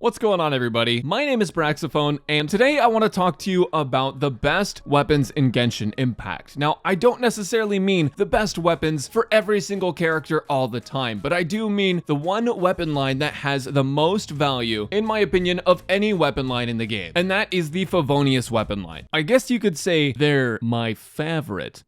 What's going on, everybody? My name is Braxophone, and today I want to talk to you about the best weapons in Genshin Impact. Now, I don't necessarily mean the best weapons for every single character all the time, but I do mean the one weapon line that has the most value, in my opinion, of any weapon line in the game, and that is the Favonius weapon line. I guess you could say they're my favorite.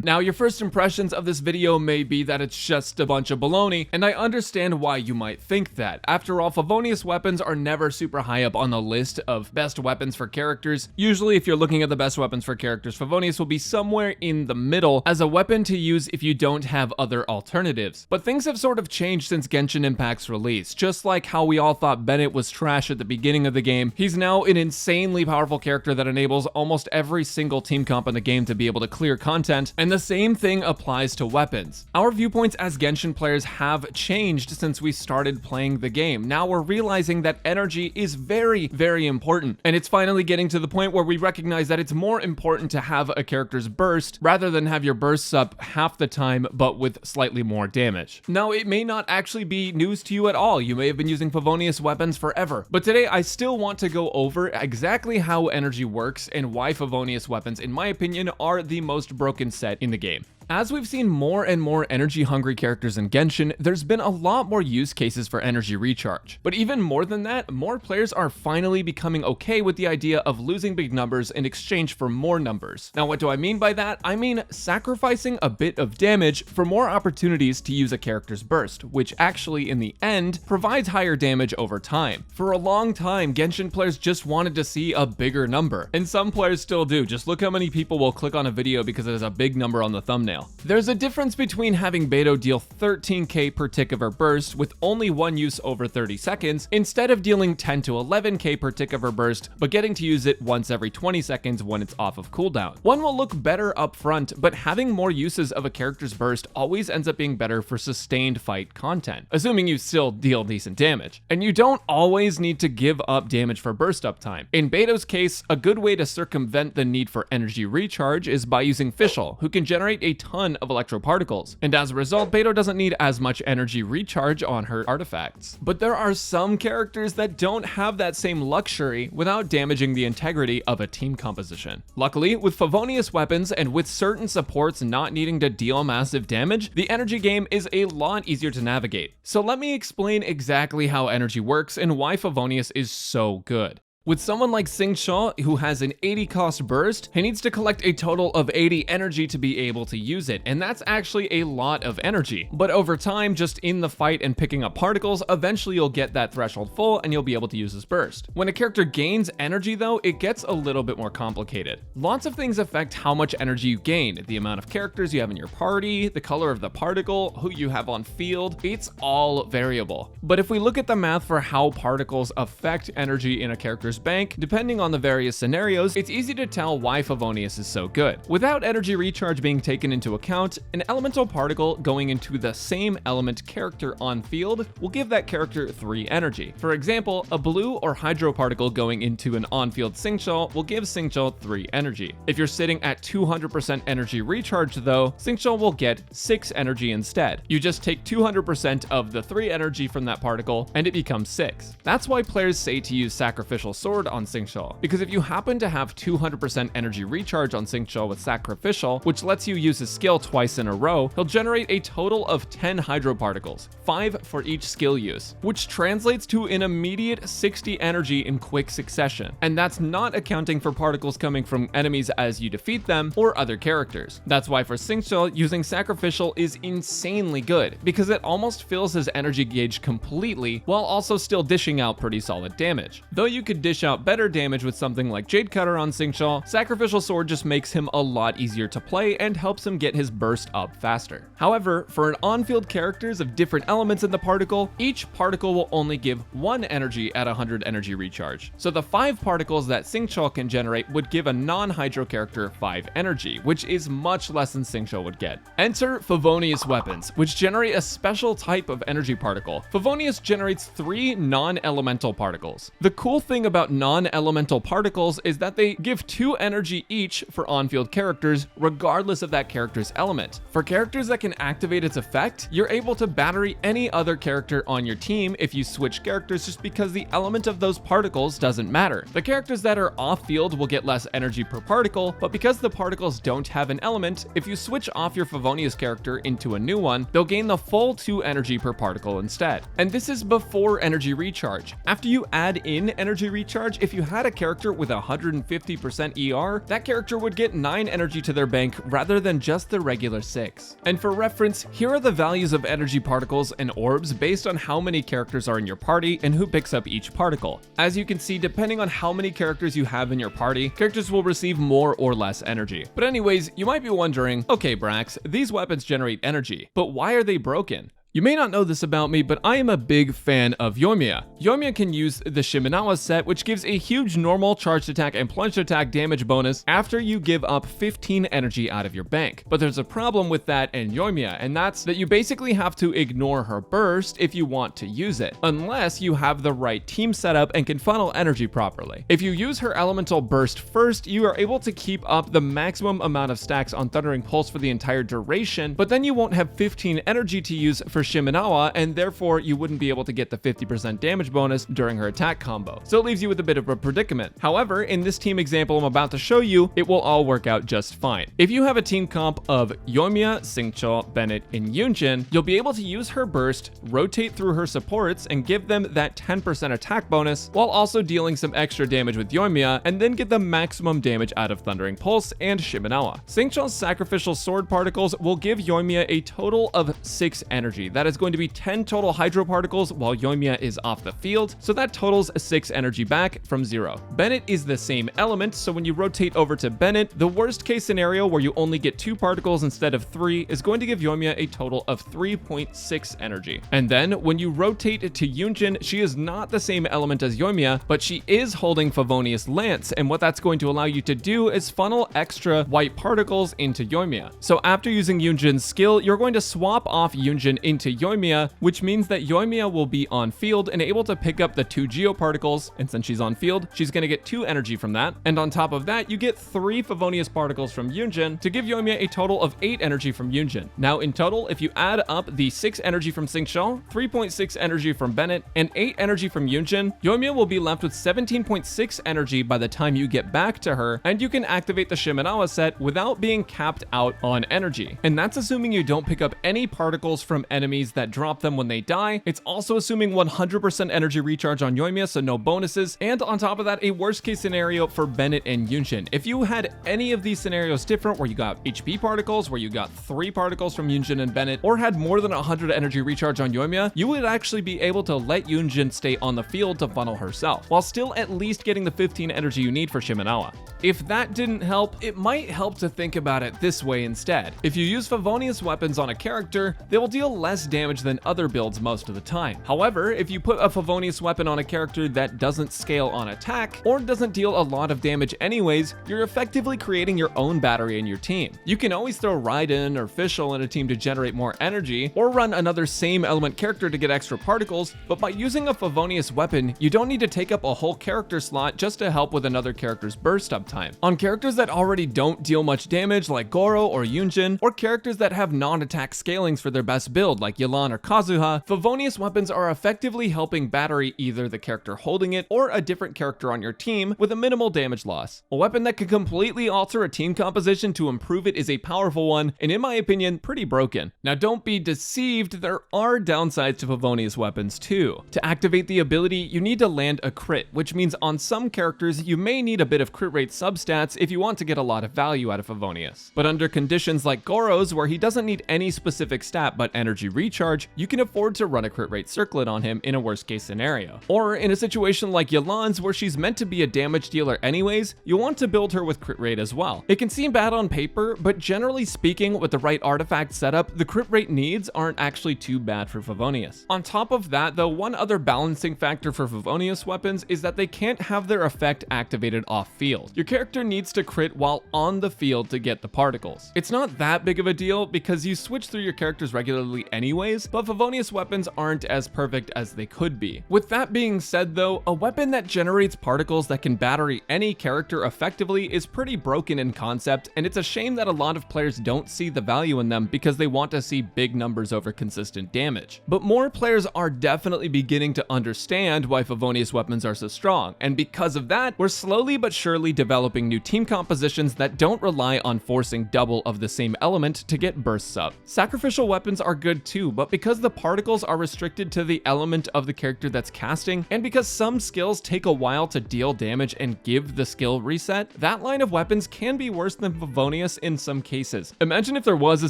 Now, your first impressions of this video may be that it's just a bunch of baloney, and I understand why you might think that. After all, Favonius weapons are never super high up on the list of best weapons for characters. Usually, if you're looking at the best weapons for characters, Favonius will be somewhere in the middle as a weapon to use if you don't have other alternatives. But things have sort of changed since Genshin Impact's release. Just like how we all thought Bennett was trash at the beginning of the game, he's now an insanely powerful character that enables almost every single team comp in the game to be able to clear content, and the same thing applies to weapons. Our viewpoints as Genshin players have changed since we started playing the game. Now we're realizing that energy is very, very important, and it's finally getting to the point where we recognize that it's more important to have a character's burst rather than have your bursts up half the time but with slightly more damage. Now, it may not actually be news to you at all. You may have been using Favonius weapons forever, but today I still want to go over exactly how energy works and why Favonius weapons, in my opinion, are the most broken set in the game. As we've seen more and more energy-hungry characters in Genshin, there's been a lot more use cases for energy recharge. But even more than that, more players are finally becoming okay with the idea of losing big numbers in exchange for more numbers. Now, what do I mean by that? I mean sacrificing a bit of damage for more opportunities to use a character's burst, which actually, in the end, provides higher damage over time. For a long time, Genshin players just wanted to see a bigger number, and some players still do. Just look how many people will click on a video because there's a big number on the thumbnail. There's a difference between having Beto deal 13k per tick of her burst with only one use over 30 seconds, instead of dealing 10 to 11k per tick of her burst, but getting to use it once every 20 seconds when it's off of cooldown. One will look better up front, but having more uses of a character's burst always ends up being better for sustained fight content, assuming you still deal decent damage. And you don't always need to give up damage for burst uptime. In Beto's case, a good way to circumvent the need for energy recharge is by using Fischl, who can generate a ton of electroparticles, and as a result, Beto doesn't need as much energy recharge on her artifacts. But there are some characters that don't have that same luxury without damaging the integrity of a team composition. Luckily, with Favonius weapons and with certain supports not needing to deal massive damage, the energy game is a lot easier to navigate. So let me explain exactly how energy works and why Favonius is so good. With someone like Xingqiu, who has an 80 cost burst, he needs to collect a total of 80 energy to be able to use it, and that's actually a lot of energy. But over time, just in the fight and picking up particles, eventually you'll get that threshold full and you'll be able to use his burst. When a character gains energy though, it gets a little bit more complicated. Lots of things affect how much energy you gain: the amount of characters you have in your party, the color of the particle, who you have on field, it's all variable. But if we look at the math for how particles affect energy in a character's bank, depending on the various scenarios, it's easy to tell why Favonius is so good. Without energy recharge being taken into account, an elemental particle going into the same element character on field will give that character 3 energy. For example, a blue or hydro particle going into an on-field Xingqiu will give Xingqiu 3 energy. If you're sitting at 200% energy recharge though, Xingqiu will get 6 energy instead. You just take 200% of the 3 energy from that particle and it becomes 6. That's why players say to use Sacrificial Sword on Xingqiu, because if you happen to have 200% energy recharge on Xingqiu with Sacrificial, which lets you use his skill twice in a row, he'll generate a total of 10 hydro particles, 5 for each skill use, which translates to an immediate 60 energy in quick succession. And that's not accounting for particles coming from enemies as you defeat them or other characters. That's why for Xingqiu, using Sacrificial is insanely good, because it almost fills his energy gauge completely while also still dishing out pretty solid damage. Though you could dish out better damage with something like Jade Cutter on Xingqiu, Sacrificial Sword just makes him a lot easier to play and helps him get his burst up faster. However, for an on-field characters of different elements in the particle, each particle will only give 1 energy at 100 energy recharge. So the 5 particles that Xingqiu can generate would give a non-hydro character 5 energy, which is much less than Xingqiu would get. Enter Favonius weapons, which generate a special type of energy particle. Favonius generates 3 non-elemental particles. The cool thing about about non-elemental particles is that they give 2 energy each for on-field characters, regardless of that character's element. For characters that can activate its effect, you're able to battery any other character on your team if you switch characters just because the element of those particles doesn't matter. The characters that are off-field will get less energy per particle, but because the particles don't have an element, if you switch off your Favonius character into a new one, they'll gain the full 2 energy per particle instead. And this is before energy recharge. After you add in energy recharge, if you had a character with 150% ER, that character would get 9 energy to their bank rather than just the regular 6. And for reference, here are the values of energy particles and orbs based on how many characters are in your party and who picks up each particle. As you can see, depending on how many characters you have in your party, characters will receive more or less energy. But anyways, you might be wondering, okay Brax, these weapons generate energy, but why are they broken? You may not know this about me, but I am a big fan of Yoimiya. Yoimiya can use the Shimenawa set, which gives a huge normal, charged attack, and plunged attack damage bonus after you give up 15 energy out of your bank. But there's a problem with that in Yoimiya, and that's that you basically have to ignore her burst if you want to use it, unless you have the right team setup and can funnel energy properly. If you use her elemental burst first, you are able to keep up the maximum amount of stacks on Thundering Pulse for the entire duration, but then you won't have 15 energy to use for Shimenawa, and therefore you wouldn't be able to get the 50% damage bonus during her attack combo. So it leaves you with a bit of a predicament. However, in this team example I'm about to show you, it will all work out just fine. If you have a team comp of Yoimiya, Xingqiu, Bennett, and Yunjin, you'll be able to use her burst, rotate through her supports, and give them that 10% attack bonus, while also dealing some extra damage with Yoimiya, and then get the maximum damage out of Thundering Pulse and Shimenawa. Xingqiu's sacrificial sword particles will give Yoimiya a total of 6 energy. That is going to be 10 total hydro particles while Yoimiya is off the field, so that totals 6 energy back from 0. Bennett is the same element, so when you rotate over to Bennett, the worst case scenario where you only get 2 particles instead of 3 is going to give Yoimiya a total of 3.6 energy. And then when you rotate to Yunjin, she is not the same element as Yoimiya, but she is holding Favonius Lance, and what that's going to allow you to do is funnel extra white particles into Yoimiya. So after using Yunjin's skill, you're going to swap off Yunjin into Yoimiya, which means that Yoimiya will be on field and able to pick up the 2 geoparticles, and since she's on field, she's going to get 2 energy from that. And on top of that, you get 3 Favonius particles from Yunjin to give Yoimiya a total of 8 energy from Yunjin. Now in total, if you add up the 6 energy from Xingqiu, 3.6 energy from Bennett, and 8 energy from Yunjin, Yoimiya will be left with 17.6 energy by the time you get back to her, and you can activate the Shimenawa set without being capped out on energy. And that's assuming you don't pick up any particles from enemies that drop them when they die. It's also assuming 100% energy recharge on Yoimiya, so no bonuses, and on top of that, a worst case scenario for Bennett and Yunjin. If you had any of these scenarios different, where you got HP particles, where you got 3 particles from Yunjin and Bennett, or had more than 100 energy recharge on Yoimiya, you would actually be able to let Yunjin stay on the field to funnel herself, while still at least getting the 15 energy you need for Shimenawa. If that didn't help, it might help to think about it this way instead. If you use Favonius weapons on a character, they will deal less damage than other builds most of the time. However, if you put a Favonius weapon on a character that doesn't scale on attack, or doesn't deal a lot of damage anyways, you're effectively creating your own battery in your team. You can always throw Raiden or Fischl in a team to generate more energy, or run another same element character to get extra particles, but by using a Favonius weapon, you don't need to take up a whole character slot just to help with another character's burst uptime. On characters that already don't deal much damage like Goro or Yunjin, or characters that have non-attack scalings for their best build like Yelan or Kazuha, Favonius weapons are effectively helping battery either the character holding it or a different character on your team with a minimal damage loss. A weapon that can completely alter a team composition to improve it is a powerful one, and in my opinion, pretty broken. Now don't be deceived, there are downsides to Favonius weapons too. To activate the ability, you need to land a crit, which means on some characters you may need a bit of crit rate substats if you want to get a lot of value out of Favonius. But under conditions like Goro's, where he doesn't need any specific stat but energy recharge, you can afford to run a crit rate circlet on him in a worst case scenario. Or in a situation like Yelan's, where she's meant to be a damage dealer anyways, you'll want to build her with crit rate as well. It can seem bad on paper, but generally speaking, with the right artifact setup, the crit rate needs aren't actually too bad for Favonius. On top of that though, one other balancing factor for Favonius weapons is that they can't have their effect activated off field. Your character needs to crit while on the field to get the particles. It's not that big of a deal because you switch through your characters regularly anyways, but Favonius weapons aren't as perfect as they could be. With that being said though, a weapon that generates particles that can battery any character effectively is pretty broken in concept, and it's a shame that a lot of players don't see the value in them because they want to see big numbers over consistent damage. But more players are definitely beginning to understand why Favonius weapons are so strong, and because of that, we're slowly but surely developing new team compositions that don't rely on forcing double of the same element to get bursts up. Sacrificial weapons are good too, but because the particles are restricted to the element of the character that's casting, and because some skills take a while to deal damage and give the skill reset, that line of weapons can be worse than Favonius in some cases. Imagine if there was a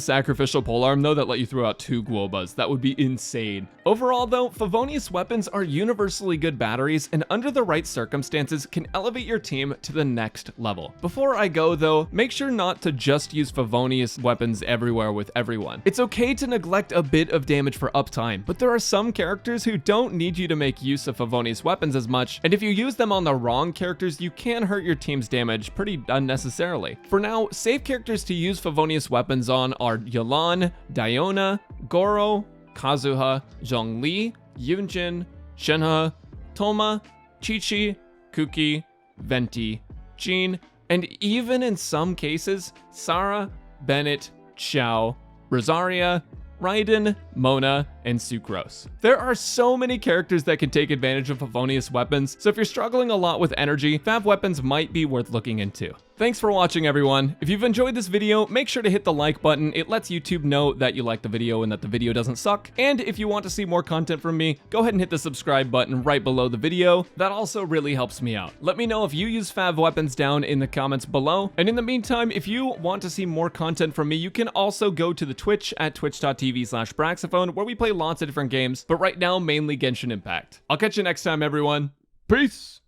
sacrificial polearm though that let you throw out 2 Guobas. That would be insane. Overall though, Favonius weapons are universally good batteries, and under the right circumstances can elevate your team to the next level. Before I go though, make sure not to just use Favonius weapons everywhere with everyone. It's okay to neglect a bit of damage for uptime, but there are some characters who don't need you to make use of Favonius weapons as much, and if you use them on the wrong characters, you can hurt your team's damage pretty unnecessarily. For now, safe characters to use Favonius weapons on are Yelan, Diona, Goro, Kazuha, Zhongli, Yunjin, Shenhe, Toma, Chi-Chi, Kuki, Venti, Jean, and even in some cases, Sarah, Bennett, Xiao, Rosaria, Raiden, Mona, and Sucrose. There are so many characters that can take advantage of Favonius weapons, so if you're struggling a lot with energy, Fav weapons might be worth looking into. Thanks for watching everyone. If you've enjoyed this video, make sure to hit the like button. It lets YouTube know that you like the video and that the video doesn't suck. And if you want to see more content from me, go ahead and hit the subscribe button right below the video. That also really helps me out. Let me know if you use Fav weapons down in the comments below. And in the meantime, if you want to see more content from me, you can also go to the Twitch at twitch.tv/Braxophone, where we play lots of different games, but right now mainly Genshin Impact. I'll catch you next time everyone. Peace!